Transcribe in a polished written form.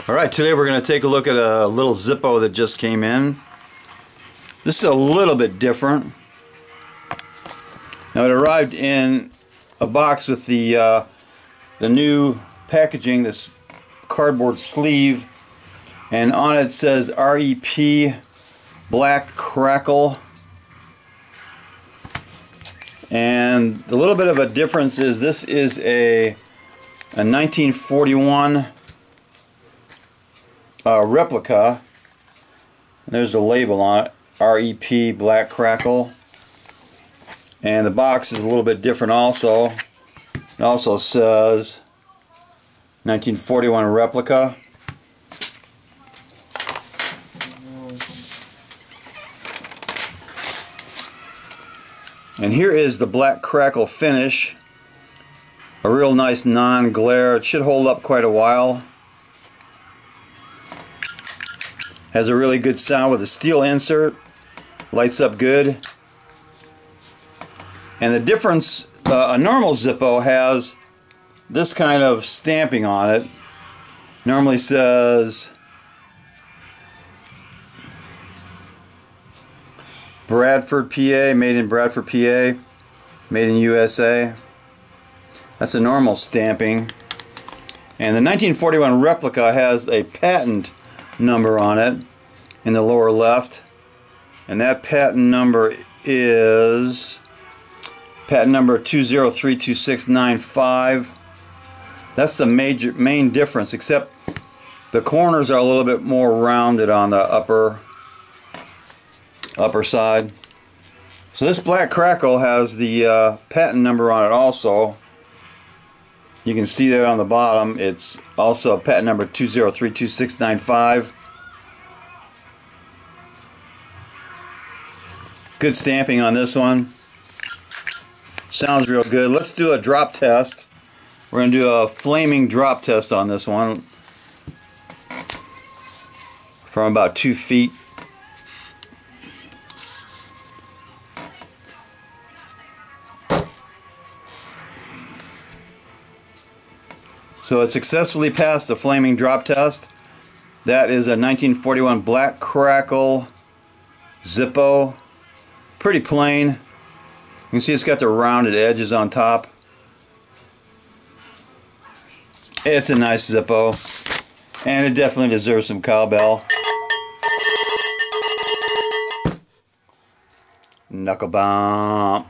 Alright, today we're going to take a look at a little Zippo that just came in. This is a little bit different. Now it arrived in a box with the new packaging, this cardboard sleeve, and on it says REP Black Crackle. And the little bit of a difference is this is a 1941 Replica. There's the label on it, REP Black Crackle. And the box is a little bit different also. It also says 1941 Replica. And here is the Black Crackle finish. A real nice non-glare. It should hold up quite a while. Has a really good sound with a steel insert. Lights up good. And the difference, a normal Zippo has this kind of stamping on it. Normally says Bradford, PA, made in Bradford, PA, made in USA. That's a normal stamping. And the 1941 Replica has a patent number on it in the lower left, and that patent number is patent number 2032695. That's the main difference, except the corners are a little bit more rounded on the upper side. So this Black Crackle has the patent number on it also. You can see that on the bottom. It's also patent number 2032695. Good stamping on this one. Sounds real good. Let's do a drop test. We're going to do a flaming drop test on this one from about 2 feet. So it successfully passed the flaming drop test. That is a 1941 Black Crackle Zippo. Pretty plain. You can see it's got the rounded edges on top. It's a nice Zippo, and it definitely deserves some cowbell. Knuckle bump.